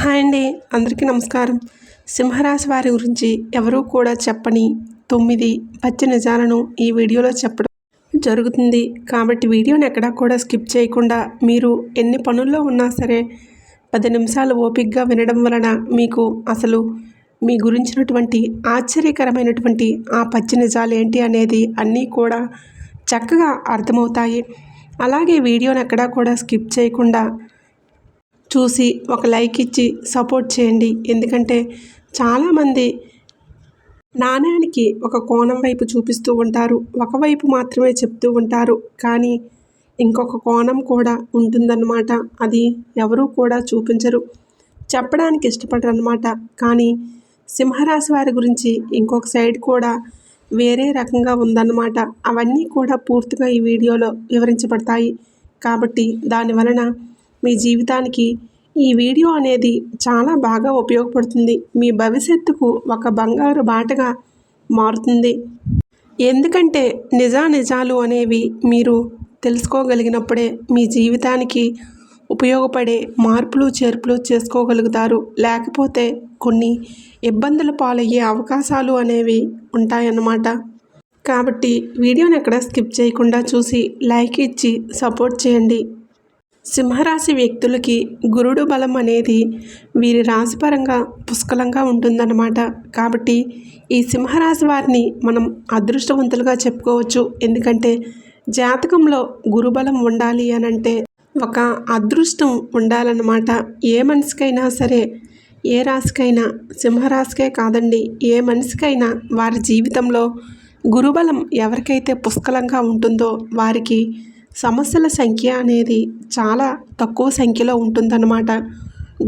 Hi అండి. అందరికీ నమస్కారం. సింహరాశి వారి గురించి ఎవరూ కూడా చెప్పని 9 పచ్చి నిజాలను ఈ వీడియోలో చెప్పడం జరుగుతుంది. కాబట్టి వీడియోని ఎక్కడా కూడా స్కిప్ చేయకుండా మీరు ఎన్ని పనుల్లో ఉన్నా సరే 10 నిమిషాలు ఓపికగా వినడం వలన మీకు అసలు మీ గురించినటువంటి ఆశ్చర్యకరమైనటువంటి ఆ పచ్చి నిజాలు ఏంటి అనేది అన్నీ కూడా చక్కగా అర్థమవుతాయి. అలాగే వీడియోని ఎక్కడా కూడా స్కిప్ చేయకుండా చూసి ఒక లైక్ ఇచ్చి సపోర్ట్ చేయండి. ఎందుకంటే చాలామంది నాణ్యానికి ఒక కోణం వైపు చూపిస్తూ ఉంటారు, ఒకవైపు మాత్రమే చెప్తూ ఉంటారు. కానీ ఇంకొక కోణం కూడా ఉంటుందన్నమాట. అది ఎవరూ కూడా చూపించరు, చెప్పడానికి ఇష్టపడరు అన్నమాట. కానీ సింహరాశి వారి గురించి ఇంకొక సైడ్ కూడా వేరే రకంగా ఉందన్నమాట. అవన్నీ కూడా పూర్తిగా ఈ వీడియోలో వివరించబడతాయి. కాబట్టి దానివలన మీ జీవితానికి ఈ వీడియో అనేది చాలా బాగా ఉపయోగపడుతుంది. మీ భవిష్యత్తుకు ఒక బంగారు బాటగా మారుతుంది. ఎందుకంటే నిజాలు అనేవి మీరు తెలుసుకోగలిగినప్పుడే మీ జీవితానికి ఉపయోగపడే మార్పులు చేర్పులు చేసుకోగలుగుతారు. లేకపోతే కొన్ని ఇబ్బందుల పాలయ్యే అవకాశాలు అనేవి ఉంటాయన్నమాట. కాబట్టి వీడియోని ఎక్కడ స్కిప్ చేయకుండా చూసి లైక్ ఇచ్చి సపోర్ట్ చేయండి. సింహరాశి వ్యక్తులకి గురుడు బలం అనేది వీరి రాశిపరంగా పుష్కలంగా ఉంటుందన్నమాట. కాబట్టి ఈ సింహరాశి వారిని మనం అదృష్టవంతులుగా చెప్పుకోవచ్చు. ఎందుకంటే జాతకంలో గురుబలం ఉండాలి అనంటే ఒక అదృష్టం ఉండాలన్నమాట. ఏ మనిషికైనా సరే, ఏ రాశికైనా, సింహరాశికే కాదండి, ఏ మనిషికైనా వారి జీవితంలో గురుబలం ఎవరికైతే పుష్కలంగా ఉంటుందో వారికి సమస్యల సంఖ్య అనేది చాలా తక్కువ సంఖ్యలో ఉంటుందన్నమాట.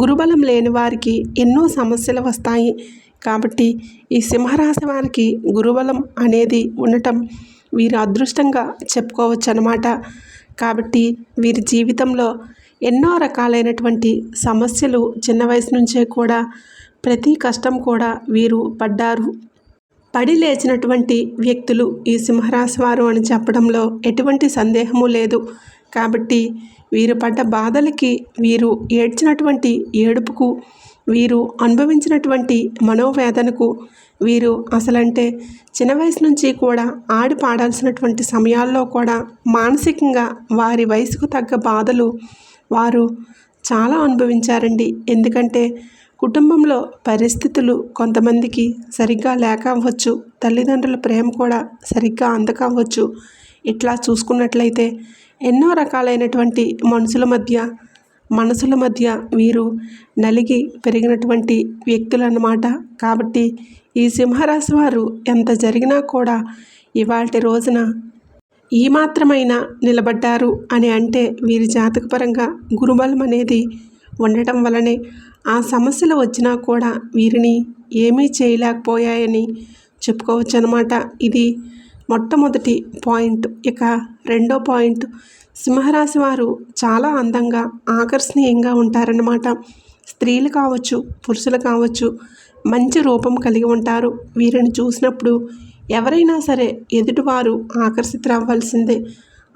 గురుబలం లేని వారికి ఎన్నో సమస్యలు వస్తాయి. కాబట్టి ఈ సింహరాశి వారికి గురుబలం అనేది ఉండటం వీరు అదృష్టంగా చెప్పుకోవచ్చు అన్నమాట. కాబట్టి వీరి జీవితంలో ఎన్నో రకాలైనటువంటి సమస్యలు చిన్న వయసు నుంచే కూడా ప్రతి కష్టం కూడా వీరు పడి లేచినటువంటి వ్యక్తులు ఈ సింహరాశి వారు అని చెప్పడంలో ఎటువంటి సందేహము లేదు. కాబట్టి వీరు పడ్డ బాధలకి, వీరు ఏడ్చినటువంటి ఏడుపుకు, వీరు అనుభవించినటువంటి మనోవేదనకు, వీరు అసలంటే చిన్న వయసు నుంచి కూడా ఆడి పాడాల్సినటువంటి సమయాల్లో కూడా మానసికంగా వారి వయసుకు తగ్గ బాధలు వారు చాలా అనుభవించారండి. ఎందుకంటే కుటుంబంలో పరిస్థితులు కొంతమందికి సరిగ్గా లేక అవ్వచ్చు, తల్లిదండ్రుల ప్రేమ కూడా సరిగ్గా అందకవ్వచ్చు. ఇట్లా చూసుకున్నట్లయితే ఎన్నో రకాలైనటువంటి మనసుల మధ్య వీరు నలిగి పెరిగినటువంటి వ్యక్తులన్నమాట. కాబట్టి ఈ సింహరాశి వారు ఎంత జరిగినా కూడా ఇవాల్టి రోజున ఈ మాత్రమైనా నిలబడ్డారు అని అంటే వీరి జాతకపరంగా గురుబలం అనేది ఉండటం వలనే ఆ సమస్యలు వచ్చినా కూడా వీరిని ఏమీ చేయలేకపోయాయని చెప్పుకోవచ్చు అన్నమాట. ఇది మొట్టమొదటి పాయింట్. ఇక రెండో పాయింట్, సింహరాశి వారు చాలా అందంగా ఆకర్షణీయంగా ఉంటారన్నమాట. స్త్రీలు కావచ్చు, పురుషులు కావచ్చు, మంచి రూపం కలిగి ఉంటారు. వీరిని చూసినప్పుడు ఎవరైనా సరే ఎదుటివారు ఆకర్షితులవ్వాల్సిందే.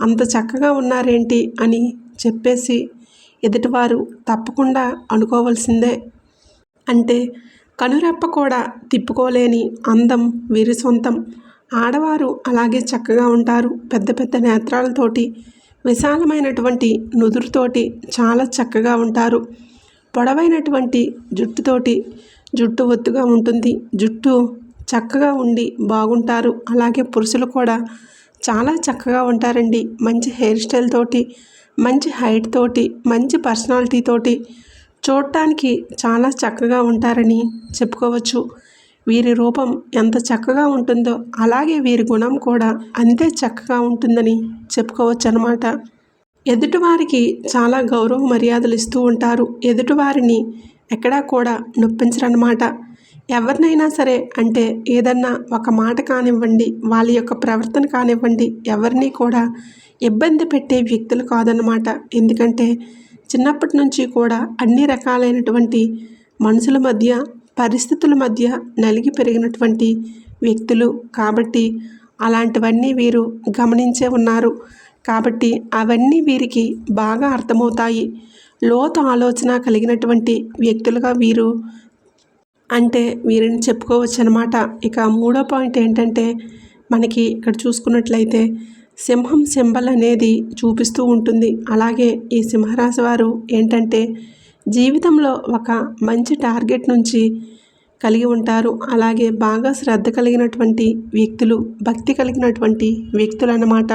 అంత చక్కగా ఉన్నారేంటి అని చెప్పేసి ఎదుటివారు తప్పకుండా అనుకోవాల్సిందే. అంటే కనురెప్ప కూడా తిప్పుకోలేని అందం వీరి సొంతం. ఆడవారు అలాగే చక్కగా ఉంటారు. పెద్ద పెద్ద నేత్రాలతోటి, విశాలమైనటువంటి నుదురుతోటి చాలా చక్కగా ఉంటారు. పొడవైనటువంటి జుట్టుతోటి, జుట్టు ఒత్తుగా ఉంటుంది, జుట్టు చక్కగా ఉండి బాగుంటారు. అలాగే పురుషులు కూడా చాలా చక్కగా ఉంటారండి. మంచి హెయిర్ స్టైల్ తోటి, మంచి హైట్ తోటి, మంచి పర్సనాలిటీ తోటి చూడటానికి చాలా చక్కగా ఉంటారని చెప్పుకోవచ్చు. వీరి రూపం ఎంత చక్కగా ఉంటుందో అలాగే వీరి గుణం కూడా అంతే చక్కగా ఉంటుందని చెప్పుకోవచ్చు అన్నమాట. ఎదుటివారికి చాలా గౌరవ మర్యాదలు ఇస్తూ ఉంటారు. ఎదుటివారిని ఎక్కడా కూడా నొప్పించరన్నమాట. ఎవరినైనా సరే అంటే ఏదన్నా ఒక మాట కానివ్వండి, వాళ్ళ యొక్క ప్రవర్తన కానివ్వండి, ఎవరిని కూడా ఇబ్బంది పెట్టే వ్యక్తులు కాదన్నమాట. ఎందుకంటే చిన్నప్పటి నుంచి కూడా అన్ని రకాలైనటువంటి మనుషుల మధ్య, పరిస్థితుల మధ్య నలిగి పెరిగినటువంటి వ్యక్తులు. కాబట్టి అలాంటివన్నీ వీరు గమనించే ఉన్నారు. కాబట్టి అవన్నీ వీరికి బాగా అర్థమవుతాయి. లోతు ఆలోచన కలిగినటువంటి వ్యక్తులుగా వీరిని చెప్పుకోవచ్చు అనమాట. ఇక మూడో పాయింట్ ఏంటంటే, మనకి ఇక్కడ చూసుకున్నట్లయితే సింహం సింబల్ అనేది చూపిస్తూ ఉంటుంది. అలాగే ఈ సింహరాశి వారు ఏంటంటే జీవితంలో ఒక మంచి టార్గెట్ నుంచి కలిగి ఉంటారు. అలాగే బాగా శ్రద్ధ కలిగినటువంటి వ్యక్తులు, భక్తి కలిగినటువంటి వ్యక్తులు అన్నమాట.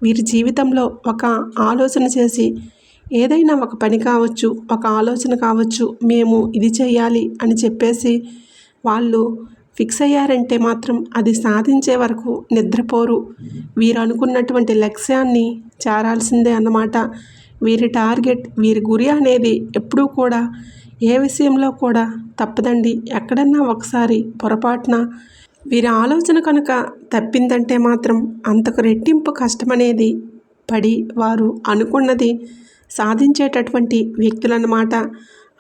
వీరి జీవితంలో ఒక ఆలోచన చేసి ఏదైనా ఒక పని కావచ్చు, ఒక ఆలోచన కావచ్చు, మేము ఇది చేయాలి అని చెప్పేసి వాళ్ళు ఫిక్స్ అయ్యారంటే మాత్రం అది సాధించే వరకు నిద్రపోరు. వీరు అనుకున్నటువంటి లక్ష్యాన్ని చేరాల్సిందే అన్నమాట. వీరి టార్గెట్, వీరి గురి అనేది ఎప్పుడూ కూడా ఏ విషయంలో కూడా తప్పదండి. ఎక్కడన్నా ఒకసారి పొరపాటున వీరి ఆలోచన కనుక తప్పిందంటే మాత్రం అంతకు రెట్టింపు కష్టమనేది పడి వారు అనుకున్నది సాధించేటటువంటి వ్యక్తులన్నమాట.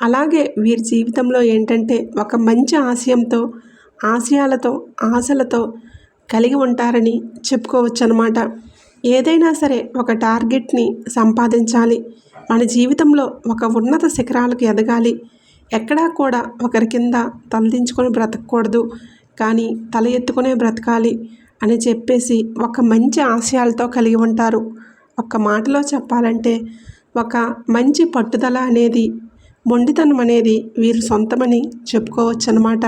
అలాగే వీరి జీవితంలో ఏంటంటే ఒక మంచి ఆశయంతో, ఆశయాలతో, ఆశలతో కలిగి ఉంటారని చెప్పుకోవచ్చు అన్నమాట. ఏదైనా సరే ఒక టార్గెట్ని సంపాదించాలి, మన జీవితంలో ఒక ఉన్నత శిఖరాలకు ఎదగాలి, ఎక్కడా కూడా ఒకరి కింద తలదించుకొని బ్రతకూడదు, కానీ తల ఎత్తుకునే బ్రతకాలి అని చెప్పేసి ఒక మంచి ఆశయాలతో కలిగి ఉంటారు. ఒక్క మాటలో చెప్పాలంటే ఒక మంచి పట్టుదల అనేది, మొండితనం అనేది వీరు సొంతమని చెప్పుకోవచ్చు అన్నమాట.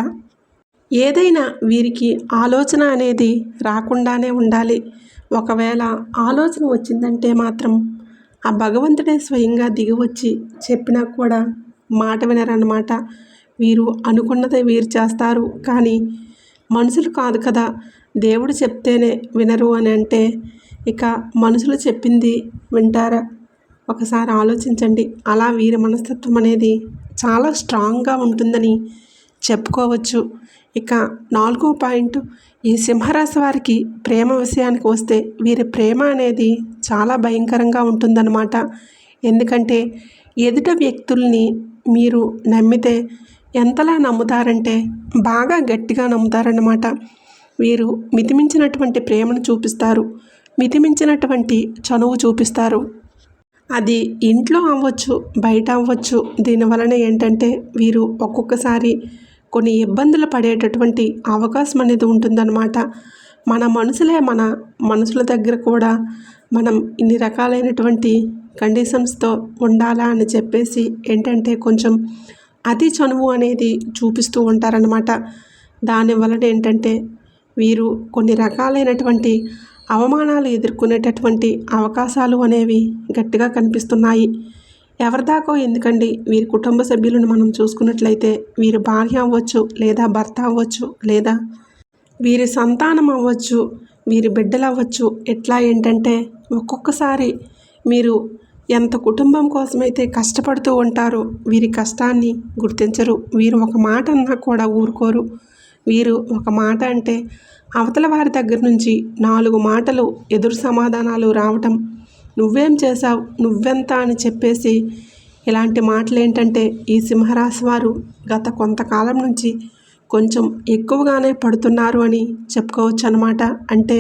ఏదైనా వీరికి ఆలోచన అనేది రాకుండానే ఉండాలి. ఒకవేళ ఆలోచన వచ్చిందంటే మాత్రం ఆ భగవంతుడే స్వయంగా దిగివచ్చి చెప్పినా కూడా మాట వినరన్నమాట. వీరు అనుకున్నదే వీరు చేస్తారు, కానీ మనుషులు కాదు కదా, దేవుడు చెప్తేనే వినరు అని అంటే ఇక మనుషులు చెప్పింది వింటారా? ఒకసారి ఆలోచించండి. అలా వీరి మనస్తత్వం అనేది చాలా స్ట్రాంగ్గా ఉంటుందని చెప్పుకోవచ్చు. ఇక నాలుగో పాయింట్, ఈ సింహరాశి వారికి ప్రేమ విషయానికి వస్తే వీరి ప్రేమ అనేది చాలా భయంకరంగా ఉంటుందన్నమాట. ఎందుకంటే ఎదుట వ్యక్తుల్ని మీరు నమ్మితే ఎంతలా నమ్ముతారంటే బాగా గట్టిగా నమ్ముతారన్నమాట. వీరు మితిమించినటువంటి ప్రేమను చూపిస్తారు, మితిమించినటువంటి చనువు చూపిస్తారు. అది ఇంట్లో అవ్వచ్చు, బయట అవ్వచ్చు. దీనివలన ఏంటంటే వీరు ఒక్కొక్కసారి కొన్ని ఇబ్బందులు పడేటటువంటి అవకాశం అనేది ఉంటుందన్నమాట. మన మనుషుల దగ్గర కూడా మనం ఇన్ని రకాలైనటువంటి కండిషన్స్తో ఉండాలా అని చెప్పేసి ఏంటంటే కొంచెం అతి చనువు అనేది చూపిస్తూ ఉంటారనమాట. దానివలన ఏంటంటే వీరు కొన్ని రకాలైనటువంటి అవమానాలు ఎదుర్కొనేటటువంటి అవకాశాలు అనేవి గట్టిగా కనిపిస్తున్నాయి. ఎవరిదాకో ఎందుకండి, వీరి కుటుంబ సభ్యులను మనం చూసుకున్నట్లయితే వీరి భార్య అవ్వచ్చు, లేదా భర్త అవ్వచ్చు, లేదా వీరి సంతానం అవ్వచ్చు, వీరి బిడ్డలు అవ్వచ్చు. ఎట్లా ఏంటంటే ఒక్కొక్కసారి మీరు ఎంత కుటుంబం కోసమైతే కష్టపడుతూ ఉంటారో వీరి కష్టాన్ని గుర్తించరు. వీరు ఒక మాట అన్నా కూడా ఊరుకోరు. వీరు ఒక మాట అంటే అవతల వారి దగ్గర నుంచి 4 మాటలు ఎదురు సమాధానాలు రావటం, నువ్వేం చేశావు, నువ్వెంత అని చెప్పేసి ఇలాంటి మాటలు ఏంటంటే ఈ సింహరాశి వారు గత కొంతకాలం నుంచి కొంచెం ఎక్కువగానే పడుతున్నారు అని చెప్పుకోవచ్చు అన్నమాట. అంటే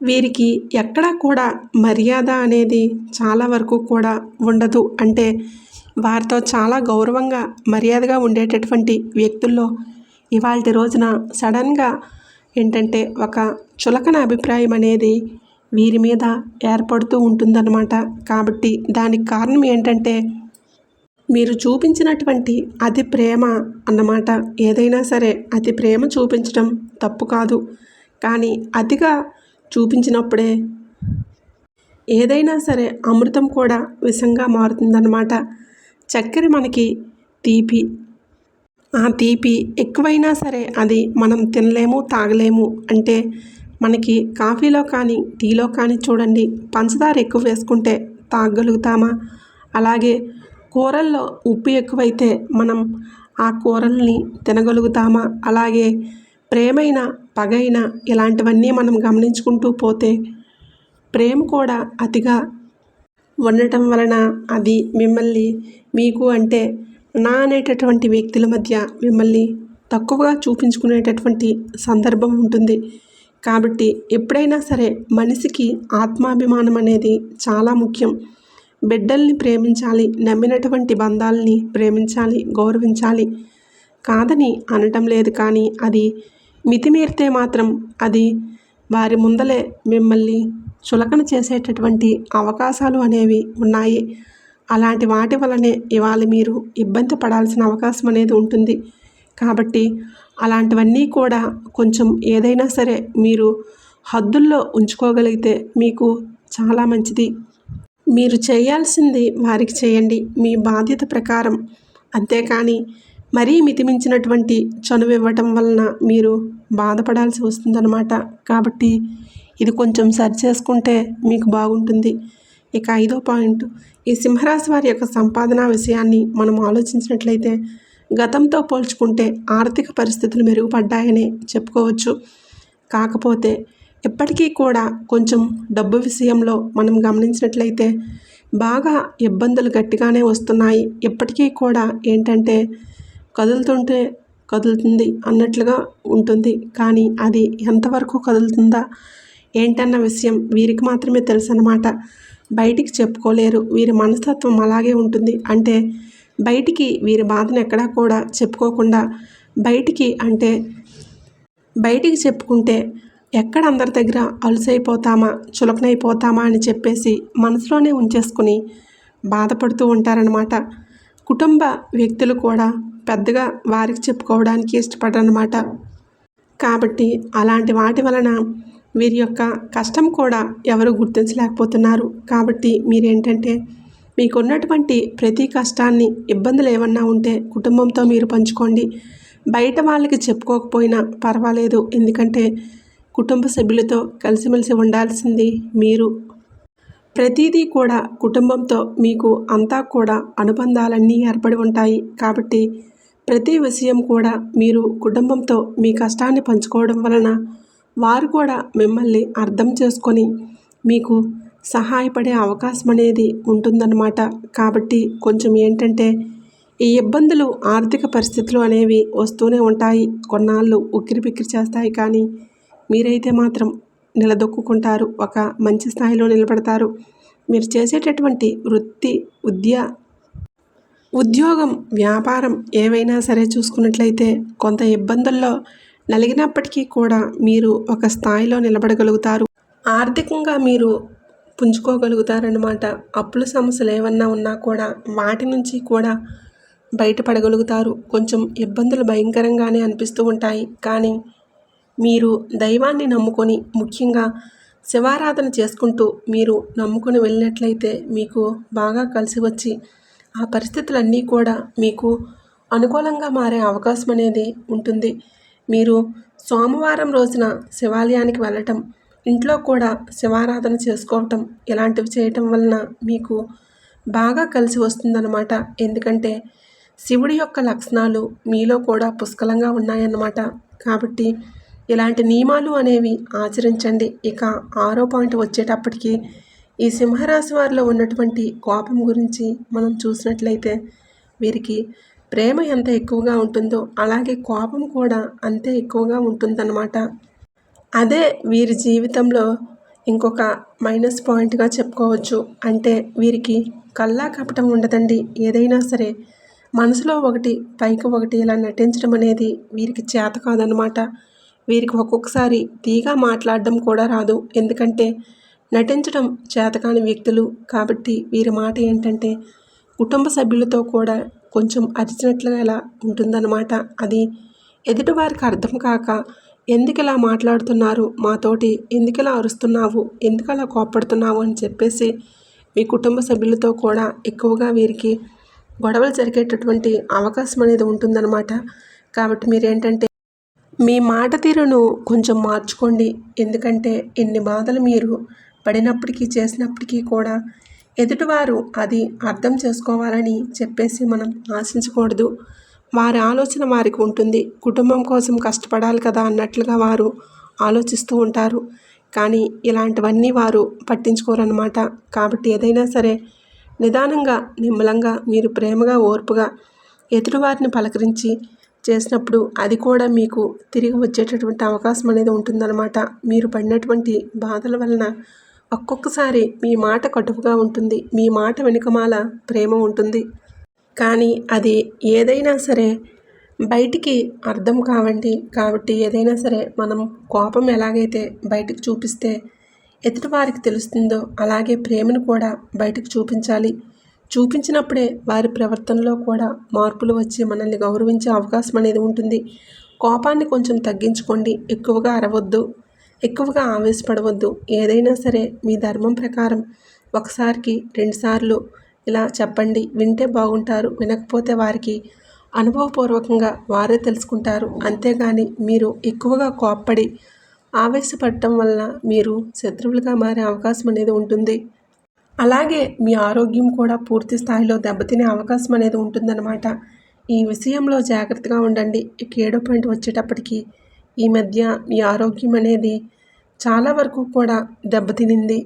వీరికి ఎక్కడా కూడా మర్యాద అనేది చాలా వరకు కూడా ఉండదు. అంటే వారితో చాలా గౌరవంగా మర్యాదగా ఉండేటటువంటి వ్యక్తుల్లో ఇవాల్టి రోజున సడన్గా ఏంటంటే ఒక చులకన అభిప్రాయం అనేది వీరి మీద ఏర్పడుతూ ఉంటుందన్నమాట. కాబట్టి దానికి కారణం ఏంటంటే మీరు చూపించినటువంటి అతి ప్రేమ అన్నమాట. ఏదైనా సరే అతి ప్రేమ చూపించడం తప్పు కాదు, కానీ అతిగా చూపించినప్పుడే ఏదైనా సరే అమృతం కూడా విషంగా మారుతుందన్నమాట. చక్కెర మనకి తీపి, ఆ తీపి ఎక్కువైనా సరే అది మనం తినలేము, తాగలేము. అంటే మనకి కాఫీలో కానీ టీలో కానీ చూడండి, పంచదార ఎక్కువ వేసుకుంటే తాగగలుగుతామా? అలాగే కూరల్లో ఉప్పు ఎక్కువైతే మనం ఆ కూరల్ని తినగలుగుతామా? అలాగే ప్రేమైన, పగైన ఇలాంటివన్నీ మనం గమనించుకుంటూ పోతే ప్రేమ కూడా అతిగా ఉండటం వలన అది మిమ్మల్ని, మీకు అంటే నా అనేటటువంటి వ్యక్తుల మధ్య మిమ్మల్ని తక్కువగా చూపించుకునేటటువంటి సందర్భం ఉంటుంది. కాబట్టి ఎప్పుడైనా సరే మనిషికి ఆత్మాభిమానం అనేది చాలా ముఖ్యం. బిడ్డల్ని ప్రేమించాలి, నమ్మినటువంటి బంధాలని ప్రేమించాలి, గౌరవించాలి. కాదని అనటం లేదు, కానీ అది మితిమీరితే మాత్రం అది వారి ముందలే మిమ్మల్ని చులకన చేసేటటువంటి అవకాశాలు అనేవి ఉన్నాయి. అలాంటి వాటి వలనే ఇవాళ మీరు ఇబ్బంది పడాల్సిన అవకాశం అనేది ఉంటుంది. కాబట్టి అలాంటివన్నీ కూడా కొంచెం ఏదైనా సరే మీరు హద్దుల్లో ఉంచుకోగలిగితే మీకు చాలా మంచిది. మీరు చేయాల్సింది వారికి చేయండి, మీ బాధ్యత ప్రకారం. అంతేకాని మరీ మితిమించినటువంటి చనువు ఇవ్వటం వలన మీరు బాధపడాల్సి వస్తుందన్నమాట. కాబట్టి ఇది కొంచెం సరి చేసుకుంటే మీకు బాగుంటుంది. ఇక 5వ పాయింట్, ఈ సింహరాశి వారి యొక్క సంపాదన విషయాన్ని మనం ఆలోచించినట్లయితే గతంతో పోల్చుకుంటే ఆర్థిక పరిస్థితులు మెరుగుపడ్డాయని చెప్పుకోవచ్చు. కాకపోతే ఇప్పటికీ కూడా కొంచెం డబ్బు విషయంలో మనం గమనించినట్లయితే బాగా ఇబ్బందులు గట్టిగానే వస్తున్నాయి. ఇప్పటికీ కూడా ఏంటంటే కదులుతుంటే కదులుతుంది అన్నట్లుగా ఉంటుంది, కానీ అది ఎంతవరకు కదులుతుందా ఏంటన్న విషయం వీరికి మాత్రమే తెలుసు అన్నమాట. బయటికి చెప్పుకోలేరు. వీరి మనస్తత్వం అలాగే ఉంటుంది. అంటే బయటికి వీరి బాధను ఎక్కడా కూడా చెప్పుకోకుండా బయటికి చెప్పుకుంటే ఎక్కడ అందరి దగ్గర అలుసైపోతామా, చులకనైపోతామా అని చెప్పేసి మనసులోనే ఉంచేసుకుని బాధపడుతూ ఉంటారనమాట. కుటుంబ వ్యక్తులు కూడా పెద్దగా వారికి చెప్పుకోవడానికి ఇష్టపడరన్నమాట. కాబట్టి అలాంటి వాటి వలన వీరి యొక్క కష్టం కూడా ఎవరు గుర్తించలేకపోతున్నారు. కాబట్టి మీరేంటంటే మీకున్నటువంటి ప్రతి కష్టాన్ని, ఇబ్బందులు ఏమన్నా ఉంటే కుటుంబంతో మీరు పంచుకోండి. బయట వాళ్ళకి చెప్పుకోకపోయినా పర్వాలేదు, ఎందుకంటే కుటుంబ సభ్యులతో కలిసిమెలిసి ఉండాల్సింది మీరు. ప్రతిదీ కూడా కుటుంబంతో మీకు అంతా కూడా అనుబంధాలన్నీ ఏర్పడి ఉంటాయి. కాబట్టి ప్రతి విషయం కూడా మీరు కుటుంబంతో మీ కష్టాన్ని పంచుకోవడం వలన వారు కూడా మిమ్మల్ని అర్థం చేసుకొని మీకు సహాయపడే అవకాశం అనేది ఉంటుందన్నమాట. కాబట్టి కొంచెం ఏంటంటే ఈ ఇబ్బందులు, ఆర్థిక పరిస్థితులు అనేవి వస్తూనే ఉంటాయి. కొన్నాళ్ళు ఉక్కిరిబిక్కిరి చేస్తాయి, కానీ మీరైతే మాత్రం నిలదొక్కుంటారు, ఒక మంచి స్థాయిలో నిలబడతారు. మీరు చేసేటటువంటి వృత్తి, ఉద్యోగం, వ్యాపారం ఏవైనా సరే చూసుకున్నట్లయితే కొంత ఇబ్బందుల్లో నలిగినప్పటికీ కూడా మీరు ఒక స్థాయిలో నిలబడగలుగుతారు. ఆర్థికంగా మీరు పుంజుకోగలుగుతారన్నమాట. అప్పుల సమస్యలు ఏమన్నా ఉన్నా కూడా వాటి నుంచి కూడా బయటపడగలుగుతారు. కొంచెం ఇబ్బందులు భయంకరంగానే అనిపిస్తూ ఉంటాయి, కానీ మీరు దైవాన్ని నమ్ముకొని, ముఖ్యంగా శివారాధన చేసుకుంటూ మీరు నమ్ముకొని వెళ్ళినట్లయితే మీకు బాగా కలిసి వచ్చి ఆ పరిస్థితులన్నీ కూడా మీకు అనుకూలంగా మారే అవకాశం అనేది ఉంటుంది. మీరు సోమవారం రోజున శివాలయానికి వెళ్ళటం, ఇంట్లో కూడా శివారాధన చేసుకోవటం, ఇలాంటివి చేయటం వలన మీకు బాగా కలిసి వస్తుందన్నమాట. ఎందుకంటే శివుడి యొక్క లక్షణాలు మీలో కూడా పుష్కలంగా ఉన్నాయన్నమాట. కాబట్టి ఇలాంటి నియమాలు అనేవి ఆచరించండి. ఇక 6వ పాయింట్ వచ్చేటప్పటికి ఈ సింహరాశి వారిలో ఉన్నటువంటి కోపం గురించి మనం చూసినట్లయితే వీరికి ప్రేమ ఎంత ఎక్కువగా ఉంటుందో అలాగే కోపం కూడా అంతే ఎక్కువగా ఉంటుందన్నమాట. అదే వీరి జీవితంలో ఇంకొక మైనస్ పాయింట్గా చెప్పుకోవచ్చు. అంటే వీరికి కల్లా కపటం ఉండదండి. ఏదైనా సరే మనసులో ఒకటి, పైకి ఒకటి ఇలా నటించడం అనేది వీరికి చేత కాదనమాట. వీరికి ఒక్కొక్కసారి తీగా మాట్లాడడం కూడా రాదు, ఎందుకంటే నటించడం చేతకాని వ్యక్తులు. కాబట్టి వీరి మాట ఏంటంటే కుటుంబ సభ్యులతో కూడా కొంచెం అరిచినట్లుగా ఇలా ఉంటుందన్నమాట. అది ఎదుటివారికి అర్థం కాక, ఎందుకు ఇలా మాట్లాడుతున్నారు, మాతోటి ఎందుకు ఇలా అరుస్తున్నావు, ఎందుకు అలా కోప్పడుతున్నావు అని చెప్పేసి మీ కుటుంబ సభ్యులతో కూడా ఎక్కువగా వీరికి గొడవలు జరిగేటటువంటి అవకాశం అనేది ఉంటుందన్నమాట. కాబట్టి మీరేంటంటే మీ మాట తీరును కొంచెం మార్చుకోండి. ఎందుకంటే ఎన్ని బాధలు మీరు పడినప్పటికీ, చేసినప్పటికీ కూడా ఎదుటివారు అది అర్థం చేసుకోవాలని చెప్పేసి మనం ఆశించకూడదు. వారి ఆలోచన వారికి ఉంటుంది. కుటుంబం కోసం కష్టపడాలి కదా అన్నట్లుగా వారు ఆలోచిస్తూ ఉంటారు, కానీ ఇలాంటివన్నీ వారు పట్టించుకోరన్నమాట. కాబట్టి ఏదైనా సరే నిదానంగా, నిమ్మలంగా, మీరు ప్రేమగా, ఓర్పుగా ఎదుటివారిని పలకరించి చేసినప్పుడు అది కూడా మీకు తిరిగి వచ్చేటటువంటి అవకాశం అనేది ఉంటుందన్నమాట. మీరు పడినటువంటి బాధల వలన ఒక్కొక్కసారి మీ మాట కటువుగా ఉంటుంది, మీ మాట వెనుకమాల ప్రేమ ఉంటుంది. కానీ అది ఏదైనా సరే బయటికి అర్థం కావండి. కాబట్టి ఏదైనా సరే మనం కోపం ఎలాగైతే బయటకు చూపిస్తే ఎదుటివారికి తెలుస్తుందో అలాగే ప్రేమను కూడా బయటకు చూపించాలి. చూపించినప్పుడే వారి ప్రవర్తనలో కూడా మార్పులు వచ్చి మనల్ని గౌరవించే అవకాశం అనేది ఉంటుంది. కోపాన్ని కొంచెం తగ్గించుకోండి. ఎక్కువగా అరవద్దు, ఎక్కువగా ఆవేశపడవద్దు. ఏదైనా సరే మీ ధర్మం ప్రకారం ఒకసారికి 2 సార్లు ఇలా చెప్పండి. వింటే బాగుంటారు, వినకపోతే వారికి అనుభవపూర్వకంగా వారే తెలుసుకుంటారు. అంతేగాని మీరు ఎక్కువగా కోప్పడి ఆవేశపడటం వలన మీరు శత్రువులుగా మారే అవకాశం అనేది ఉంటుంది. అలాగే మీ ఆరోగ్యం కూడా పూర్తి స్థాయిలో దెబ్బతినే అవకాశం అనేది ఉంటుందన్నమాట. ఈ విషయంలో జాగ్రత్తగా ఉండండి. ఇక 7వ పాయింట్ వచ్చేటప్పటికి ఈ మధ్య మీ ఆరోగ్యం అనేది చాలా వరకు కూడా దెబ్బతినింది.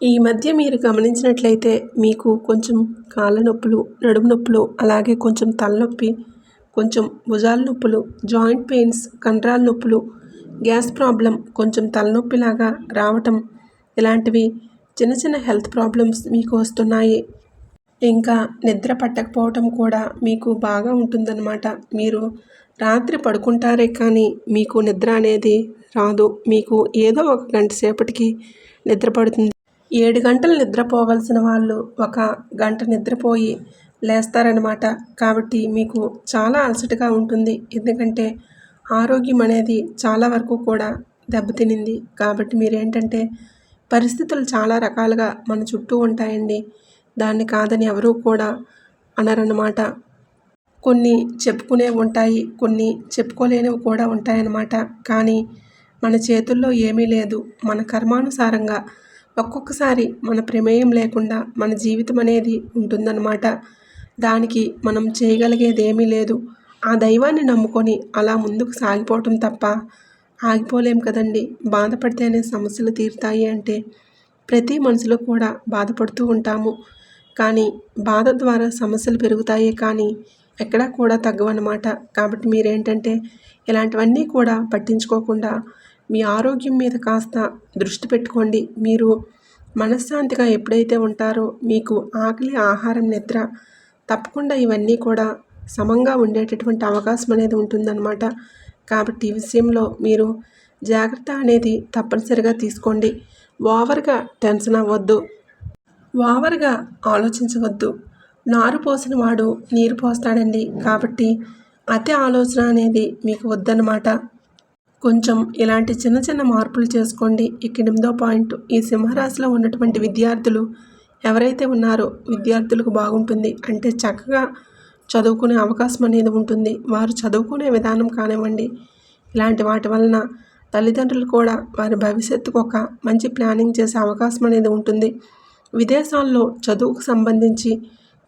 ఈ మధ్య మీరు గమనించినట్లయితే మీకు కొంచెం కాళ్ళ నొప్పులు, నడుము నొప్పులు, అలాగే కొంచెం తలనొప్పి, కొంచెం భుజాల నొప్పులు, జాయింట్ పెయిన్స్, కండరాల నొప్పులు, గ్యాస్ ప్రాబ్లం, కొంచెం తలనొప్పిలాగా రావటం, ఇలాంటివి చిన్న చిన్న హెల్త్ ప్రాబ్లమ్స్ మీకు వస్తున్నాయి. ఇంకా నిద్ర పట్టకపోవటం కూడా మీకు బాగా ఉంటుందన్నమాట. మీరు రాత్రి పడుకుంటారే కానీ మీకు నిద్ర అనేది రాదు. మీకు ఏదో ఒక గంట సేపటికి నిద్ర పడుతుంది. 7 గంటలు నిద్రపోవలసిన వాళ్ళు 1 గంట నిద్రపోయి లేస్తారనమాట. కాబట్టి మీకు చాలా అలసటగా ఉంటుంది. ఎందుకంటే ఆరోగ్యం అనేది చాలా వరకు కూడా దెబ్బతినింది. కాబట్టి మీరేంటంటే పరిస్థితులు చాలా రకాలుగా మన చుట్టూ ఉంటాయండి. దాన్ని కాదని ఎవరూ కూడా అనరన్నమాట. కొన్ని చెప్పుకునేవి ఉంటాయి, కొన్ని చెప్పుకోలేనివి కూడా ఉంటాయన్నమాట. కానీ మన చేతుల్లో ఏమీ లేదు. మన కర్మానుసారంగా ఒక్కొక్కసారి మన ప్రమేయం లేకుండా మన జీవితం అనేది ఉంటుందన్నమాట. దానికి మనం చేయగలిగేది ఏమీ లేదు. ఆ దైవాన్ని నమ్ముకొని అలా ముందుకు సాగిపోవటం తప్ప ఆగిపోలేం కదండి. బాధపడితేనే సమస్యలు తీరుతాయి అంటే ప్రతి మనసులో కూడా బాధపడుతూ ఉంటాము. కానీ బాధ ద్వారా సమస్యలు పెరుగుతాయే కానీ ఎక్కడా కూడా తగ్గవన్నమాట. కాబట్టి మీరేంటంటే ఇలాంటివన్నీ కూడా పట్టించుకోకుండా మీ ఆరోగ్యం మీద కాస్త దృష్టి పెట్టుకోండి. మీరు మనశ్శాంతిగా ఎప్పుడైతే ఉంటారో మీకు ఆకలి, ఆహారం, నిద్ర తప్పకుండా ఇవన్నీ కూడా సమంగా ఉండేటటువంటి అవకాశం అనేది ఉంటుందన్నమాట. కాబట్టి ఈ విషయంలో మీరు జాగ్రత్త అనేది తప్పనిసరిగా తీసుకోండి. ఓవర్గా టెన్షన్ అవ్వద్దు, ఓవర్గా ఆలోచించవద్దు. నారు పోసిన వాడు నీరు పోస్తాడండి. కాబట్టి అతి ఆలోచన అనేది మీకు వద్దన్నమాట. కొంచెం ఇలాంటి చిన్న చిన్న మార్పులు చేసుకోండి. ఇక 8వ పాయింట్, ఈ సింహరాశిలో ఉన్నటువంటి విద్యార్థులు ఎవరైతే ఉన్నారో విద్యార్థులకు బాగుంటుంది. అంటే చక్కగా చదువుకునే అవకాశం అనేది ఉంటుంది. వారు చదువుకునే విధానం కానివ్వండి, ఇలాంటి వాటి వలన తల్లిదండ్రులు కూడా వారి భవిష్యత్తుకు ఒక మంచి ప్లానింగ్ చేసే అవకాశం అనేది ఉంటుంది. విదేశాల్లో చదువుకు సంబంధించి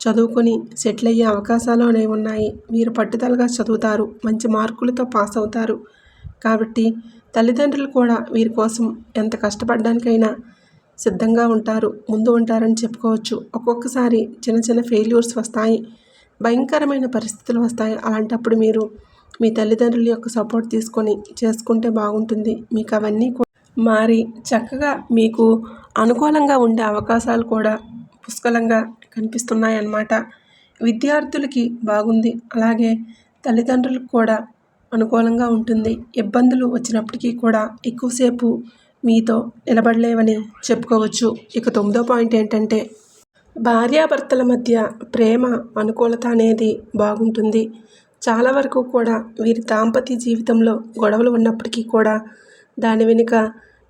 చదువుకొని సెటిల్ అయ్యే అవకాశాలు అనేవి ఉన్నాయి. మీరు పట్టుదలగా చదువుతారు, మంచి మార్కులతో పాస్ అవుతారు. కాబట్టి తల్లిదండ్రులు కూడా వీరి కోసం ఎంత కష్టపడడానికైనా సిద్ధంగా ఉంటారు, ముందు ఉంటారని చెప్పుకోవచ్చు. ఒక్కొక్కసారి చిన్న చిన్న ఫెయిల్యూర్స్ వస్తాయి, భయంకరమైన పరిస్థితులు వస్తాయి. అలాంటప్పుడు మీరు మీ తల్లిదండ్రుల యొక్క సపోర్ట్ తీసుకొని చేసుకుంటే బాగుంటుంది. మీకు అవన్నీ మారి చక్కగా మీకు అనుకూలంగా ఉండే అవకాశాలు కూడా పుష్కలంగా కనిపిస్తున్నాయన్నమాట. విద్యార్థులకి బాగుంది, అలాగే తల్లిదండ్రులకు కూడా అనుకూలంగా ఉంటుంది. ఇబ్బందులు వచ్చినప్పటికీ కూడా ఎక్కువసేపు మీతో నిలబడలేవని చెప్పుకోవచ్చు. ఇక 9వ పాయింట్ ఏంటంటే భార్యాభర్తల మధ్య ప్రేమ, అనుకూలత అనేది బాగుంటుంది. చాలా వరకు కూడా వీరి దాంపత్య జీవితంలో గొడవలు ఉన్నప్పటికీ కూడా దాని వెనుక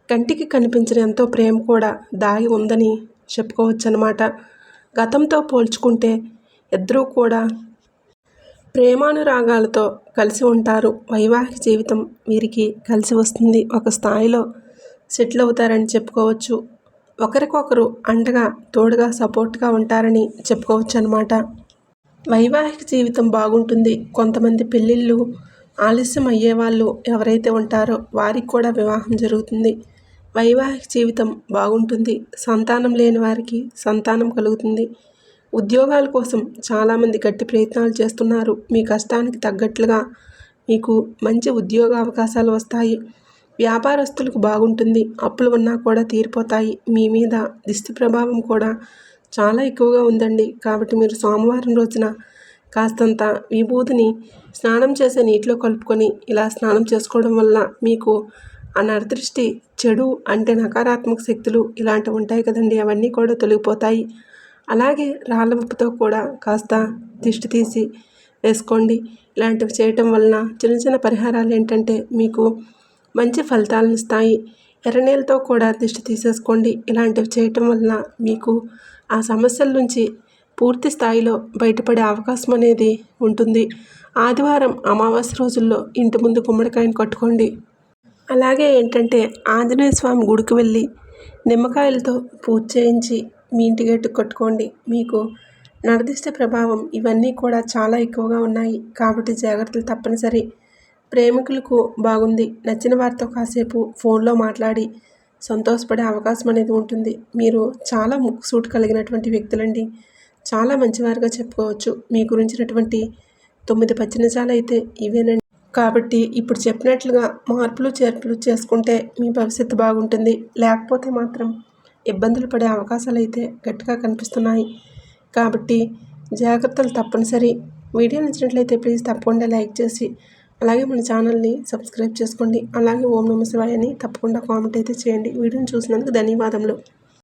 కంటికి కనిపించిన ఎంతో ప్రేమ కూడా దాగి ఉందని చెప్పుకోవచ్చు అన్నమాట. గతంతో పోల్చుకుంటే ఇద్దరూ కూడా ప్రేమానురాగాలతో కలిసి ఉంటారు. వైవాహిక జీవితం వీరికి కలిసి వస్తుంది. ఒక స్థాయిలో సెటిల్ అవుతారని చెప్పుకోవచ్చు. ఒకరికొకరు అండగా, తోడుగా, సపోర్ట్గా ఉంటారని చెప్పుకోవచ్చు అన్నమాట. వైవాహిక జీవితం బాగుంటుంది. కొంతమంది పెళ్ళిళ్ళు ఆలస్యం అయ్యేవాళ్ళు ఎవరైతే ఉంటారో వారికి కూడా వివాహం జరుగుతుంది. వైవాహిక జీవితం బాగుంటుంది. సంతానం లేని వారికి సంతానం కలుగుతుంది. ఉద్యోగాల కోసం చాలామంది గట్టి ప్రయత్నాలు చేస్తున్నారు. మీ కష్టానికి తగ్గట్లుగా మీకు మంచి ఉద్యోగ అవకాశాలు వస్తాయి. వ్యాపారస్తులకు బాగుంటుంది. అప్పులు ఉన్నా కూడా తీరిపోతాయి. మీ మీద దిష్టి ప్రభావం కూడా చాలా ఎక్కువగా ఉందండి. కాబట్టి మీరు సోమవారం రోజున కాస్తంత విభూతిని స్నానం చేసే నీటిలో కలుపుకొని ఇలా స్నానం చేసుకోవడం వల్ల మీకు ఆ నరదృష్టి, చెడు అంటే నకారాత్మక శక్తులు ఇలాంటివి ఉంటాయి కదండి, అవన్నీ కూడా తొలగిపోతాయి. అలాగే రాళ్ళ ఉప్పుతో కూడా కాస్త దిష్టి తీసి వేసుకోండి. ఇలాంటివి చేయటం వలన చిన్న చిన్న పరిహారాలు ఏంటంటే మీకు మంచి ఫలితాలను ఇస్తాయి. ఎర్రనీళ్ళతో కూడా దిష్టి తీసేసుకోండి. ఇలాంటివి చేయటం వలన మీకు ఆ సమస్యల నుంచి పూర్తి స్థాయిలో బయటపడే అవకాశం అనేది ఉంటుంది. ఆదివారం అమావాస్య రోజుల్లో ఇంటి ముందు గుమ్మడికాయను కట్టుకోండి. అలాగే ఏంటంటే ఆంజనేయ స్వామి గుడికి వెళ్ళి నిమ్మకాయలతో పూజ చేయించి మీ ఇంటి గేటుకు కట్టుకోండి. మీకు నరదిష్టి ప్రభావం ఇవన్నీ కూడా చాలా ఎక్కువగా ఉన్నాయి. కాబట్టి జాగ్రత్తలు తప్పనిసరి. ప్రేమికులకు బాగుంది. నచ్చిన వారితో కాసేపు ఫోన్లో మాట్లాడి సంతోషపడే అవకాశం అనేది ఉంటుంది. మీరు చాలా ముక్కుసూటి కలిగినటువంటి వ్యక్తులండి. చాలా మంచివారుగా చెప్పుకోవచ్చు. మీ గురించినటువంటి 9 పచ్చి నిజాలు అయితే ఇవేనండి. కాబట్టి ఇప్పుడు చెప్పినట్లుగా మార్పులు చేర్పులు చేసుకుంటే మీ భవిష్యత్తు బాగుంటుంది. లేకపోతే మాత్రం ఇబ్బందులు పడే అవకాశాలు అయితే గట్టిగా కనిపిస్తున్నాయి. కాబట్టి జాగ్రత్తలు తప్పనిసరి. వీడియో నచ్చినట్లయితే ప్లీజ్ తప్పకుండా లైక్ చేసి అలాగే మన ఛానల్ని సబ్స్క్రైబ్ చేసుకోండి. అలాగే ఓం నమః శివాయ అని తప్పకుండా కామెంట్ అయితే చేయండి. వీడియోని చూసినందుకు ధన్యవాదములు.